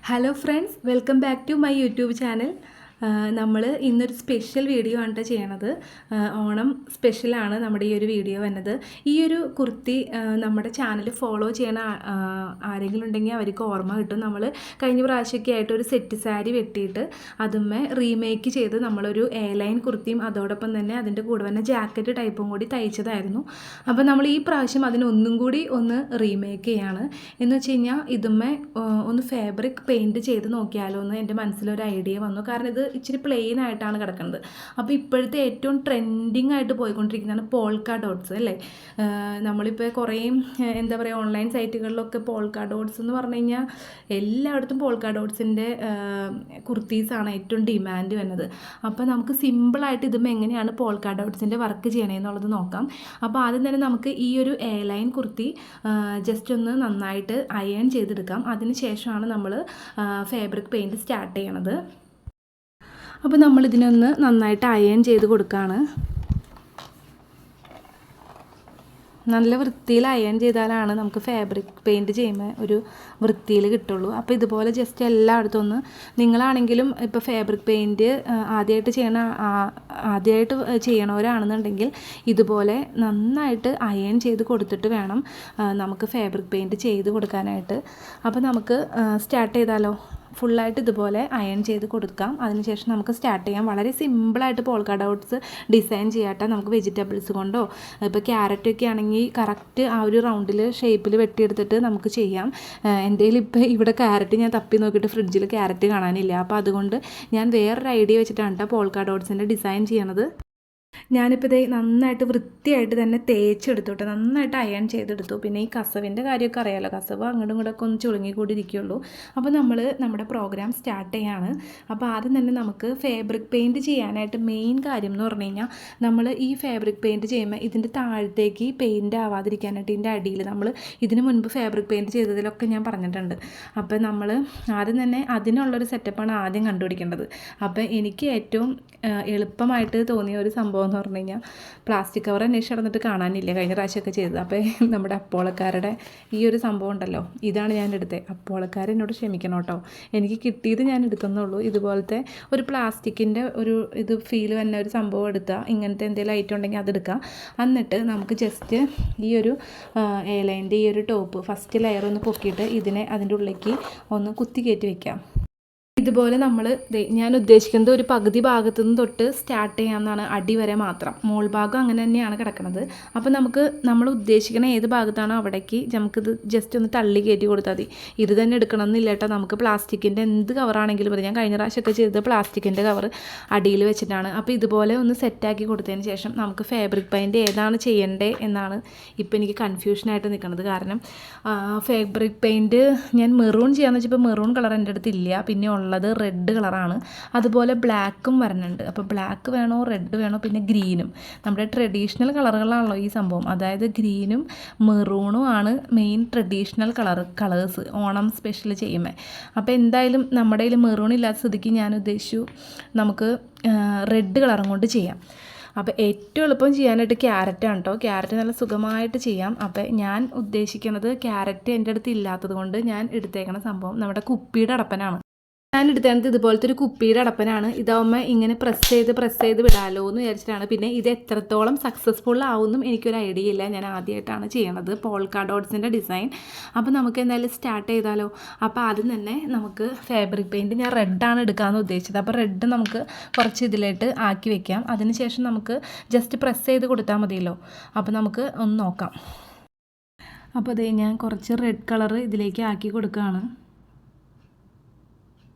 Hello friends, welcome back to my YouTube channel. നമ്മൾ ഇന്നൊരു special video ആണ് ചെയ്യണത്. ഓണം സ്പെഷ്യലാണ് നമ്മുടെ ഈ ഒരു വീഡിയോ വന്നത്. ഈ ഒരു കുർത്തി നമ്മുടെ ചാനൽ ഫോളോ ചെയ്യണ ആരെങ്കിലും ഉണ്ടെങ്കിൽ അവർക്ക് ഓർമ്മ കിട്ടും. നമ്മൾ കഴിഞ്ഞ പ്രാവശ്യമൊക്കെ ആയിട്ട് ഒരു സെറ്റ് സാരി വെട്ടിയിട്ട് അതുമ്മേ റീമേക്ക് ചെയ്ത് നമ്മളൊരു എ ലൈൻ കുർത്തിയും അതോടൊപ്പം തന്നെ അതിൻ്റെ കൂടെ തന്നെ ജാക്കറ്റ് ടൈപ്പും കൂടി തയ്ച്ചതായിരുന്നു. അപ്പോൾ നമ്മൾ ഈ പ്രാവശ്യം അതിനൊന്നും കൂടി ഒന്ന് റീമേക്ക് ചെയ്യാണ്. എന്ന് വെച്ച് കഴിഞ്ഞാൽ ഇതുമ്മേ ഒന്ന് ഫാബ്രിക് പെയിൻറ്റ് ചെയ്ത് നോക്കിയാലോ എന്ന് എൻ്റെ മനസ്സിലൊരു ഐഡിയ വന്നു. കാരണം ഇത് ഇച്ചിരി പ്ലെയിൻ ആയിട്ടാണ് കിടക്കുന്നത്. അപ്പോൾ ഇപ്പോഴത്തെ ഏറ്റവും ട്രെൻഡിങ് ആയിട്ട് പോയിക്കൊണ്ടിരിക്കുന്നതാണ് പോൾക്ക ഡോട്ട്സ് അല്ലേ. നമ്മളിപ്പോൾ കുറേ എന്താ പറയുക ഓൺലൈൻ സൈറ്റുകളിലൊക്കെ പോൾക്ക ഡോട്ട്സ് എന്ന് പറഞ്ഞു കഴിഞ്ഞാൽ എല്ലായിടത്തും പോൾക്ക ഡോട്ട്സിൻ്റെ കുർത്തീസാണ് ഏറ്റവും ഡിമാൻഡ് വരുന്നത്. അപ്പോൾ നമുക്ക് സിമ്പിളായിട്ട് ഇതും എങ്ങനെയാണ് പോൾക്ക ഡോട്ട്സിൻ്റെ വർക്ക് ചെയ്യണമെന്നുള്ളത് നോക്കാം. അപ്പോൾ ആദ്യം തന്നെ നമുക്ക് ഈ ഒരു എ ലൈൻ കുർത്തി ജസ്റ്റ് ഒന്ന് നന്നായിട്ട് അയൺ ചെയ്തെടുക്കാം. അതിന് ശേഷമാണ് നമ്മൾ ഫാബ്രിക് പെയിൻറ്റ് സ്റ്റാർട്ട് ചെയ്യണത്. അപ്പോൾ നമ്മളിതിനൊന്ന് നന്നായിട്ട് അയൺ ചെയ്ത് കൊടുക്കുകയാണ്. നല്ല വൃത്തിയിൽ അയൺ ചെയ്താലാണ് നമുക്ക് ഫാബ്രിക് പെയിൻറ്റ് ചെയ്യുമ്പോൾ ഒരു വൃത്തിയിൽ കിട്ടുള്ളൂ. അപ്പോൾ ഇതുപോലെ ജസ്റ്റ് എല്ലായിടത്തും ഒന്ന് നിങ്ങളാണെങ്കിലും ഇപ്പോൾ ഫാബ്രിക് പെയിൻറ്റ് ആദ്യമായിട്ട് ചെയ്യണവരാണെന്നുണ്ടെങ്കിൽ ഇതുപോലെ നന്നായിട്ട് അയൺ ചെയ്ത് കൊടുത്തിട്ട് വേണം നമുക്ക് ഫാബ്രിക് പെയിൻറ്റ് ചെയ്ത് കൊടുക്കാനായിട്ട്. അപ്പോൾ നമുക്ക് സ്റ്റാർട്ട് ചെയ്താലോ. ഫുള്ളായിട്ട് ഇതുപോലെ അയൺ ചെയ്ത് കൊടുക്കാം. അതിനുശേഷം നമുക്ക് സ്റ്റാർട്ട് ചെയ്യാം. വളരെ സിമ്പിളായിട്ട് പോൾക്ക ഡോട്ട്സ് ഡിസൈൻ ചെയ്യാട്ടെ. നമുക്ക് വെജിറ്റബിൾസ് കൊണ്ടോ ഇപ്പോൾ ക്യാരറ്റൊക്കെ ആണെങ്കിൽ കറക്റ്റ് ആ ഒരു റൗണ്ടിൽ ഷേപ്പിൽ വെട്ടിയെടുത്തിട്ട് നമുക്ക് ചെയ്യാം. എൻ്റെ കയ്യിൽ ഇപ്പോൾ ഇവിടെ ക്യാരറ്റ് ഞാൻ തപ്പി നോക്കിയിട്ട് ഫ്രിഡ്ജിൽ ക്യാരറ്റ് കാണാനില്ല. അപ്പോൾ അതുകൊണ്ട് ഞാൻ വേറൊരു ഐഡിയ വെച്ചിട്ടാണ് കേട്ടോ പോൾക്ക ഡോട്ട്സിൻ്റെ ഡിസൈൻ ചെയ്യണത്. ഞാനിപ്പോൾ ഇത് നന്നായിട്ട് വൃത്തിയായിട്ട് തന്നെ തേച്ചെടുത്തു കേട്ടോ. നന്നായിട്ട് അയൺ ചെയ്തെടുത്തു. പിന്നെ ഈ കസവിൻ്റെ കാര്യമൊക്കെ അറിയാമല്ലോ. കസവ് അങ്ങോട്ടും ഇങ്ങോട്ടൊക്കെ ഒന്ന് ചുളുങ്ങിക്കൂടി ഇരിക്കുകയുള്ളൂ. അപ്പോൾ നമ്മൾ നമ്മുടെ പ്രോഗ്രാം സ്റ്റാർട്ട് ചെയ്യാണ്. അപ്പോൾ ആദ്യം തന്നെ നമുക്ക് ഫാബ്രിക് പെയിൻറ്റ് ചെയ്യാനായിട്ട് മെയിൻ കാര്യം എന്ന് പറഞ്ഞു കഴിഞ്ഞാൽ നമ്മൾ ഈ ഫാബ്രിക് പെയിൻറ്റ് ചെയ്യുമ്പോൾ ഇതിൻ്റെ താഴത്തേക്ക് പെയിൻറ്റ് ആവാതിരിക്കാനായിട്ട് ഇതിൻ്റെ അടിയിൽ നമ്മൾ ഇതിന് മുൻപ് ഫാബ്രിക് പെയിൻറ്റ് ചെയ്തതിലൊക്കെ ഞാൻ പറഞ്ഞിട്ടുണ്ട്. അപ്പോൾ നമ്മൾ ആദ്യം തന്നെ അതിനുള്ളൊരു സെറ്റപ്പാണ് ആദ്യം കണ്ടുപിടിക്കേണ്ടത്. അപ്പോൾ എനിക്ക് ഏറ്റവും എളുപ്പമായിട്ട് തോന്നിയ ഒരു സംഭവം എന്ന് പറഞ്ഞു കഴിഞ്ഞാൽ പ്ലാസ്റ്റിക് കവർ അന്വേഷിച്ച് നടന്നിട്ട് കാണാനില്ല കഴിഞ്ഞ പ്രാവശ്യമൊക്കെ ചെയ്തത്. അപ്പോൾ നമ്മുടെ അപ്പോളക്കാരുടെ ഈ ഒരു സംഭവം ഉണ്ടല്ലോ, ഇതാണ് ഞാൻ എടുത്തത്. അപ്പോളക്കാരെന്നോട് ക്ഷമിക്കണം കേട്ടോ, എനിക്ക് കിട്ടിയത് ഞാൻ എടുക്കുന്നുള്ളൂ. ഇതുപോലത്തെ ഒരു പ്ലാസ്റ്റിക്കിൻ്റെ ഒരു ഇത് ഫീൽ തന്നെ ഒരു സംഭവം എടുത്താൽ ഇങ്ങനത്തെ എന്തെങ്കിലും ഐറ്റം ഉണ്ടെങ്കിൽ അതെടുക്കാം. എന്നിട്ട് നമുക്ക് ജസ്റ്റ് ഈ ഒരു എ ലൈൻ്റെ ഈ ഒരു ടോപ്പ് ഫസ്റ്റ് ലെയർ ഒന്ന് പൊക്കിയിട്ട് ഇതിനെ അതിൻ്റെ ഉള്ളിലേക്ക് ഒന്ന് കുത്തി കയറ്റി വെക്കാം. ഇതുപോലെ ഞാൻ ഉദ്ദേശിക്കുന്നത് ഒരു പകുതി ഭാഗത്തു നിന്ന് തൊട്ട് സ്റ്റാർട്ട് ചെയ്യാമെന്നാണ്, അടി വരെ മാത്രം. മോൾ ഭാഗം അങ്ങനെ തന്നെയാണ് കിടക്കുന്നത്. അപ്പോൾ നമ്മൾ ഉദ്ദേശിക്കുന്ന ഏത് ഭാഗത്താണോ അവിടേക്ക് നമുക്കിത് ജസ്റ്റ് ഒന്ന് തള്ളി കയറ്റി കൊടുത്താൽ മതി. ഇത് തന്നെ എടുക്കണം എന്നില്ല കേട്ടോ. നമുക്ക് പ്ലാസ്റ്റിക്കിൻ്റെ എന്ത് കവറാണെങ്കിലും മതി. ഞാൻ കഴിഞ്ഞ പ്രാവശ്യമൊക്കെ ചെയ്തത് പ്ലാസ്റ്റിക്കിൻ്റെ കവർ അടിയിൽ വെച്ചിട്ടാണ്. അപ്പോൾ ഇതുപോലെ ഒന്ന് സെറ്റാക്കി കൊടുത്തതിന് ശേഷം നമുക്ക് ഫാബ്രിക് പെയിൻറ്റ് ഏതാണ് ചെയ്യേണ്ടത് എന്നാണ് ഇപ്പോൾ എനിക്ക് കൺഫ്യൂഷനായിട്ട് നിൽക്കുന്നത്. കാരണം ഫാബ്രിക് പെയിൻറ്റ് ഞാൻ മെറൂൺ ചെയ്യാമെന്ന് വെച്ചപ്പോൾ മെറൂൺ കളർ എൻ്റെ അടുത്തില്ല. പിന്നെ ഉള്ളത് റെഡ് കളറാണ്. അതുപോലെ ബ്ലാക്കും വരുന്നുണ്ട്. അപ്പോൾ ബ്ലാക്ക് വേണോ റെഡ് വേണോ പിന്നെ ഗ്രീനും. നമ്മുടെ ട്രഡീഷണൽ കളറുകളാണല്ലോ ഈ സംഭവം. അതായത് ഗ്രീനും മെറൂണും ആണ് main traditional colours Onam special ചെയ്യുമ്പോൾ. അപ്പോൾ എന്തായാലും നമ്മുടെ കയ്യിൽ മെറൂൺ ഇല്ലാത്ത സ്ഥിതിക്ക് ഞാൻ ഉദ്ദേശിച്ചു നമുക്ക് റെഡ് കളറും കൊണ്ട് ചെയ്യാം. അപ്പോൾ ഏറ്റവും എളുപ്പം ചെയ്യാനായിട്ട് ക്യാരറ്റാണ് കേട്ടോ. ക്യാരറ്റ് നല്ല സുഖമായിട്ട് ചെയ്യാം. അപ്പോൾ ഞാൻ ഉദ്ദേശിക്കുന്നത് ക്യാരറ്റ് എൻ്റെ അടുത്ത് ഇല്ലാത്തത് കൊണ്ട് ഞാൻ എടുത്തേക്കണ സംഭവം നമ്മുടെ കുപ്പിയുടെ അടപ്പനാണ്. ഞാൻ എടുത്തത് ഇതുപോലത്തെ ഒരു കുപ്പിയുടെ അടപ്പനാണ്. ഇതാവുമ്പോൾ ഇങ്ങനെ പ്രസ് ചെയ്ത് വിടാമല്ലോ എന്ന് വിചാരിച്ചിട്ടാണ്. പിന്നെ ഇത് എത്രത്തോളം സക്സസ്ഫുൾ ആവുമെന്നും എനിക്കൊരു ഐഡിയ ഇല്ല. ഞാൻ ആദ്യമായിട്ടാണ് ചെയ്യണത് പോൾക്ക ഡോട്ട്സിൻ്റെ ഡിസൈൻ. അപ്പോൾ നമുക്ക് എന്തായാലും സ്റ്റാർട്ട് ചെയ്താലോ. അപ്പോൾ ആദ്യം തന്നെ നമുക്ക് ഫാബ്രിക് പെയിൻറ്റ് ഞാൻ റെഡാണ് എടുക്കാമെന്ന് ഉദ്ദേശിച്ചത്. അപ്പോൾ റെഡ് നമുക്ക് കുറച്ച് ഇതിലായിട്ട് ആക്കി വെക്കാം. അതിനുശേഷം നമുക്ക് ജസ്റ്റ് പ്രസ് ചെയ്ത് കൊടുത്താൽ മതിയല്ലോ. അപ്പോൾ നമുക്ക് ഒന്ന് നോക്കാം. അപ്പോൾ അതേ ഞാൻ കുറച്ച് റെഡ് കളർ ഇതിലേക്ക് ആക്കി കൊടുക്കുകയാണ്.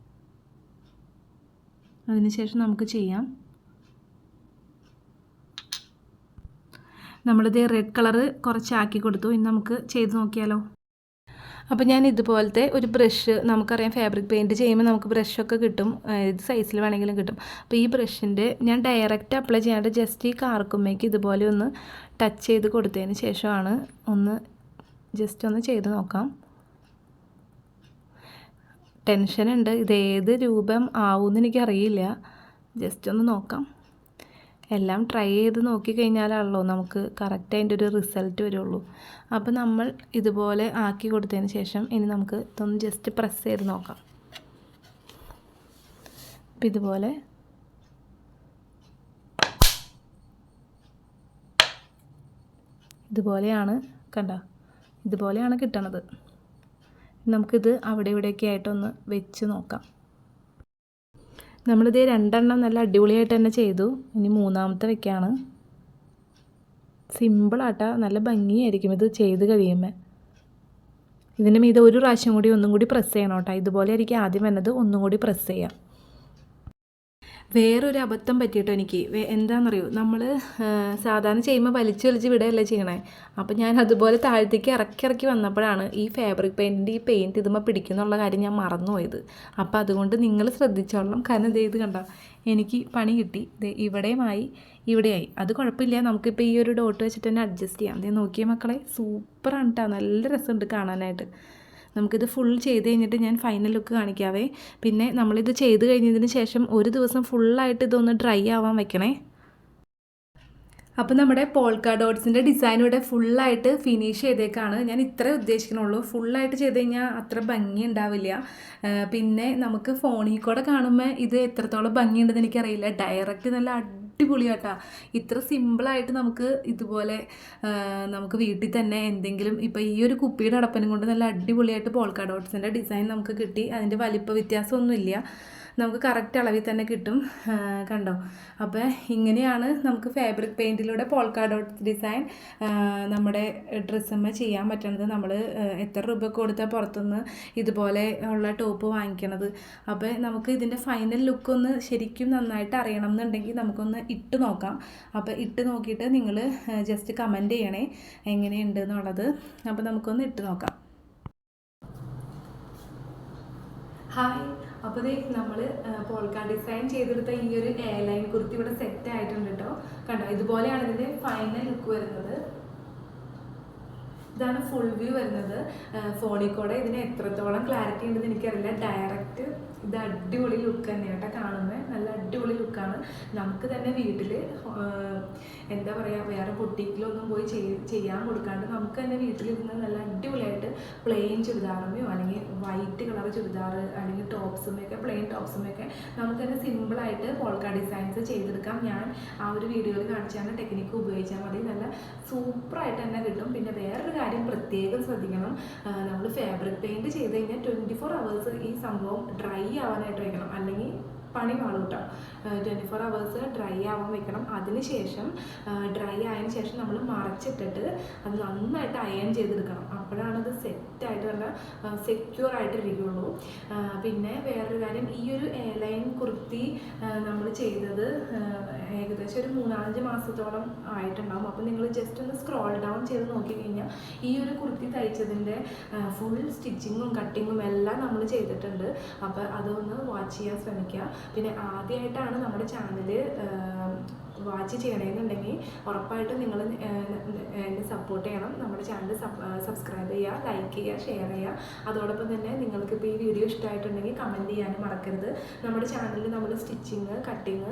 അതിനുശേഷം നമുക്ക് ചെയ്യാം. നമ്മളിത് റെഡ് കളറ് കുറച്ചാക്കി കൊടുത്തു. ഇനി നമുക്ക് ചെയ്ത് നോക്കിയാലോ. അപ്പോൾ ഞാൻ ഇതുപോലത്തെ ഒരു ബ്രഷ്, നമുക്കറിയാം ഫാബ്രിക് പെയിൻറ്റ് ചെയ്യുമ്പോൾ നമുക്ക് ബ്രഷൊക്കെ കിട്ടും, ഏത് സൈസിൽ വേണമെങ്കിലും കിട്ടും. അപ്പോൾ ഈ ബ്രഷിൻ്റെ ഞാൻ ഡയറക്റ്റ് അപ്ലൈ ചെയ്യാണ്ട് ജസ്റ്റ് ഈ കാർക്കുമ്മേക്ക് ഇതുപോലെ ഒന്ന് ടച്ച് ചെയ്ത് കൊടുത്തതിന് ശേഷമാണ് ഒന്ന് ജസ്റ്റ് ഒന്ന് ചെയ്ത് നോക്കാം. ടെൻഷനുണ്ട്, ഇതേത് രൂപം ആവുമെന്ന് എനിക്കറിയില്ല. ജസ്റ്റ് ഒന്ന് നോക്കാം. എല്ലാം ട്രൈ ചെയ്ത് നോക്കിക്കഴിഞ്ഞാലാണല്ലോ നമുക്ക് കറക്റ്റ് അതിൻ്റെ ഒരു റിസൾട്ട് വരുള്ളൂ. അപ്പോൾ നമ്മൾ ഇതുപോലെ ആക്കി കൊടുത്തതിന് ശേഷം ഇനി നമുക്ക് ഇതൊന്ന് ജസ്റ്റ് പ്രസ് ചെയ്ത് നോക്കാം. അപ്പം ഇതുപോലെയാണ് കണ്ടോ, ഇതുപോലെയാണ് കിട്ടണത്. നമുക്കിത് അവിടെ ഇവിടെയൊക്കെ ആയിട്ടൊന്ന് വെച്ച് നോക്കാം. നമ്മളിത് 2 നല്ല അടിപൊളിയായിട്ട് തന്നെ ചെയ്തു. ഇനി 3ാമത്തെ വെക്കാണ്. സിമ്പിളാട്ടാ, നല്ല ഭംഗിയായിരിക്കും ഇത് ചെയ്ത് കഴിയുമ്പോൾ. ഇതിന് മീതെ ഒരു പ്രാവശ്യം കൂടി ഒന്നും കൂടി പ്രസ് ചെയ്യണം കേട്ടോ. ഇതുപോലെ ആയിരിക്കും ആദ്യം വന്നത്, ഒന്നും കൂടി പ്രസ് ചെയ്യാം. വേറൊരു അബദ്ധം പറ്റിയിട്ടോ എനിക്ക്. എന്താണെന്നറിയോ, നമ്മൾ സാധാരണ ചെയ്യുമ്പോൾ വലിച്ച് വിടുകയല്ലേ ചെയ്യണേ. അപ്പോൾ ഞാൻ അതുപോലെ താഴത്തേക്ക് ഇറക്കി വന്നപ്പോഴാണ് ഈ ഫാബ്രിക് പെയിൻറ്റിൻ്റെ ഈ പെയിൻറ്റ് ഇതുമ്പോൾ പിടിക്കുന്നുള്ള കാര്യം ഞാൻ മറന്നുപോയത്. അപ്പോൾ അതുകൊണ്ട് നിങ്ങൾ ശ്രദ്ധിച്ചോളണം. കാരണം ഇത് കണ്ടോ, എനിക്ക് പണി കിട്ടി. ഇവിടെയായി. അത് കുഴപ്പമില്ല, നമുക്കിപ്പോൾ ഈ ഒരു ഡോട്ട് വെച്ചിട്ട് തന്നെ അഡ്ജസ്റ്റ് ചെയ്യാം. ഇത് നോക്കിയേ മക്കളെ, സൂപ്പറാണ് കേട്ടോ, നല്ല രസമുണ്ട് കാണാനായിട്ട്. നമുക്കിത് ഫുൾ ചെയ്ത് കഴിഞ്ഞിട്ട് ഞാൻ ഫൈനൽ ലുക്ക് കാണിക്കാവേ. പിന്നെ നമ്മളിത് ചെയ്ത് കഴിഞ്ഞതിന് ശേഷം ഒരു ദിവസം ഫുള്ളായിട്ട് ഇതൊന്ന് ഡ്രൈ ആവാൻ വെക്കണേ. അപ്പോൾ നമ്മുടെ പോൾക്ക ഡോട്ട്സിൻ്റെ ഡിസൈൻ ഇവിടെ ഫുള്ളായിട്ട് ഫിനിഷ് ചെയ്തേക്കാണ്. ഞാൻ ഇത്രേ ഉദ്ദേശിക്കണുള്ളൂ. ഫുള്ളായിട്ട് ചെയ്ത് കഴിഞ്ഞാൽ അത്ര ഭംഗി ഉണ്ടാവില്ല. പിന്നെ നമുക്ക് ഫോണിൽ കൂടെ കാണുമ്പോൾ ഇത് എത്രത്തോളം ഭംഗിയുണ്ടെന്ന് എനിക്കറിയില്ല. ഡയറക്റ്റ് നല്ല അടിപൊളിയാട്ടാ. ഇത്ര സിമ്പിളായിട്ട് നമുക്ക് ഇതുപോലെ നമുക്ക് വീട്ടിൽ തന്നെ എന്തെങ്കിലും ഇപ്പോൾ ഈ ഒരു കുപ്പിയുടെ അടപ്പനും കൊണ്ട് നല്ല അടിപൊളിയായിട്ട് പോൾക്ക ഡോട്ട്സിൻ്റെ ഡിസൈൻ നമുക്ക് കിട്ടി. അതിൻ്റെ വലിപ്പ വ്യത്യാസമൊന്നുമില്ല, നമുക്ക് കറക്റ്റ് അളവിൽ തന്നെ കിട്ടും. കണ്ടോ, അപ്പോൾ ഇങ്ങനെയാണ് നമുക്ക് ഫാബ്രിക് പെയിൻറ്റിലൂടെ പോൾക്ക ഡോട്ട്സ് ഡിസൈൻ നമ്മുടെ ഡ്രസ്സുമ്മ ചെയ്യാൻ പറ്റുന്നത്. നമ്മൾ എത്ര രൂപ കൊടുത്താൽ പുറത്തുനിന്ന് ഇതുപോലെ ഉള്ള ടോപ്പ് വാങ്ങിക്കണത്. അപ്പോൾ നമുക്ക് ഇതിൻ്റെ ഫൈനൽ ലുക്കൊന്ന് ശരിക്കും നന്നായിട്ട് അറിയണം എന്നുണ്ടെങ്കിൽ നമുക്കൊന്ന് ഇട്ട് നോക്കാം. അപ്പോൾ ഇട്ട് നോക്കിയിട്ട് നിങ്ങൾ ജസ്റ്റ് കമൻറ്റ് ചെയ്യണേ എങ്ങനെയുണ്ട് എന്നുള്ളത്. അപ്പോൾ നമുക്കൊന്ന് ഇട്ട് നോക്കാം. ഹായ്, അപ്പോൾ നമ്മൾ പോൾക്ക ഡിസൈൻ ചെയ്തെടുത്ത ഈ ഒരു എയർലൈൻ കുർത്തി ഇവിടെ സെറ്റ് ആയിട്ടുണ്ട് കേട്ടോ. കണ്ടോ, ഇതുപോലെയാണ് ഇതിൻ്റെ ഫൈനൽ ലുക്ക് വരുന്നത്. ഇതാണ് ഫുൾ വ്യൂ വരുന്നത്. ഫോണിൽ കൂടെ ഇതിന് എത്രത്തോളം ക്ലാരിറ്റി ഉണ്ടെന്ന് എനിക്കറിയില്ല. ഡയറക്റ്റ് ഇത് അടിപൊളി ലുക്ക് തന്നെയാണ് കേട്ടോ കാണുന്നത്. നല്ല അടിപൊളി ലുക്കാണ്. നമുക്ക് തന്നെ വീട്ടിൽ എന്താ പറയുക, വേറെ ബൊട്ടീക്കിലൊന്നും പോയി ചെയ്യാൻ കൊടുക്കാണ്ട് നമുക്ക് തന്നെ വീട്ടിലിരുന്ന് നല്ല അടിപൊളിയായിട്ട് പ്ലെയിൻ ചുരിദാറുമോ അല്ലെങ്കിൽ വൈറ്റ് കളർ ചുരിദാർ അല്ലെങ്കിൽ ടോപ്സുമൊക്കെ, പ്ലെയിൻ ടോപ്സുമൊക്കെ നമുക്ക് തന്നെ സിമ്പിളായിട്ട് പോൾക്ക ഡിസൈൻസ് ചെയ്തെടുക്കാം. ഞാൻ ആ ഒരു വീഡിയോയിൽ കാണിച്ചാണ് ടെക്നിക്ക് ഉപയോഗിച്ചാൽ മതി. നല്ല സൂപ്പറായിട്ട് തന്നെ കിട്ടും. പിന്നെ വേറൊരു കാര്യം പ്രത്യേകം ശ്രദ്ധിക്കണം, നമ്മൾ ഫാബ്രിക് പെയിൻറ്റ് ചെയ്ത് കഴിഞ്ഞാൽ 24 hours ഈ സംഭവം ഡ്രൈ ആവാനായിട്ട് വെക്കണം, അല്ലെങ്കിൽ പണി പാടും കേട്ടോ. 24 hours ഡ്രൈ ആവാൻ വെക്കണം. അതിനുശേഷം ഡ്രൈ ആയതിനു ശേഷം നമ്മൾ മറച്ചിട്ടിട്ട് അത് നന്നായിട്ട് അയൺ ചെയ്തെടുക്കണം. അപ്പോഴാണ് അത് സെറ്റായിട്ട് നല്ല സെക്യൂർ ആയിട്ടിരിക്കുള്ളൂ. പിന്നെ വേറൊരു കാര്യം, ഈ ഒരു എയർലൈൻ കുർത്തി നമ്മൾ ചെയ്തത് ഏകദേശം ഒരു 3-5 മാസത്തോളം ആയിട്ടുണ്ടാകും. അപ്പോൾ നിങ്ങൾ ജസ്റ്റ് ഒന്ന് സ്ക്രോൾ ഡൗൺ ചെയ്ത് നോക്കിക്കഴിഞ്ഞാൽ ഈ ഒരു കുർത്തി തയ്ച്ചതിൻ്റെ ഫുൾ സ്റ്റിച്ചിങ്ങും കട്ടിങ്ങും എല്ലാം നമ്മൾ ചെയ്തിട്ടുണ്ട്. അപ്പോൾ അതൊന്ന് വാച്ച് ചെയ്യാൻ ശ്രമിക്കുക. പിന്നെ ആദ്യമായിട്ടാണ് നമ്മുടെ ചാനൽ വാച്ച് ചെയ്യണമെന്നുണ്ടെങ്കിൽ ഉറപ്പായിട്ടും നിങ്ങൾ എന്നെ സപ്പോർട്ട് ചെയ്യണം. നമ്മുടെ ചാനൽ സബ്സ്ക്രൈബ് ചെയ്യുക, ലൈക്ക് ചെയ്യുക, ഷെയർ ചെയ്യുക. അതോടൊപ്പം തന്നെ നിങ്ങൾക്കിപ്പോൾ ഈ വീഡിയോ ഇഷ്ടമായിട്ടുണ്ടെങ്കിൽ കമൻറ്റ് ചെയ്യാനും മറക്കരുത്. നമ്മുടെ ചാനലിൽ നമ്മൾ സ്റ്റിച്ചിങ്, കട്ടിങ്,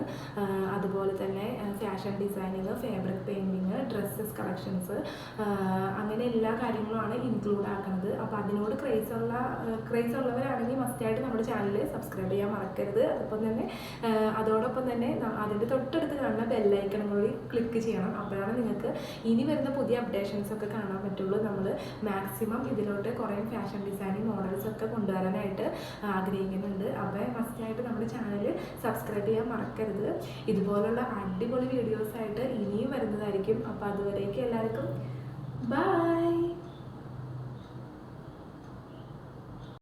അതുപോലെ തന്നെ fashion designing, fabric painting, dresses collections, അങ്ങനെ എല്ലാ കാര്യങ്ങളുമാണ് ഇൻക്ലൂഡ് ആക്കുന്നത്. അപ്പോൾ അതിനോട് ക്രേസ് ഉള്ളവരാണെങ്കിൽ മസ്റ്റായിട്ട് നമ്മുടെ ചാനൽ സബ്സ്ക്രൈബ് ചെയ്യാൻ മറക്കരുത്. അതോടൊപ്പം തന്നെ അതിൻ്റെ തൊട്ടടുത്ത് കാണുന്ന ബെല്ലൈക്കണും കൂടി ക്ലിക്ക് ചെയ്യണം. അപ്പോഴാണ് നിങ്ങൾക്ക് ഇനി വരുന്ന പുതിയ അപ്ഡേഷൻസ് ഒക്കെ കാണാൻ പറ്റുള്ളൂ. നമ്മൾ മാക്സിമം ഇതിലോട്ട് കുറേ ഫാഷൻ ഡിസൈനിങ് മോഡൽസ് ഒക്കെ കൊണ്ടുവരാനായിട്ട് ആഗ്രഹിക്കുന്നുണ്ട്. അപ്പോൾ മസ്റ്റായിട്ട് നമ്മുടെ ചാനൽ സബ്സ്ക്രൈബ് ചെയ്യാൻ മറക്കരുത്. ഇതുപോലുള്ള അടിപൊളി വീഡിയോസായിട്ട് ഇനിയും വരുന്നതായിരിക്കും. അപ്പോൾ അതുവരേക്കും എല്ലാവർക്കും ബൈ.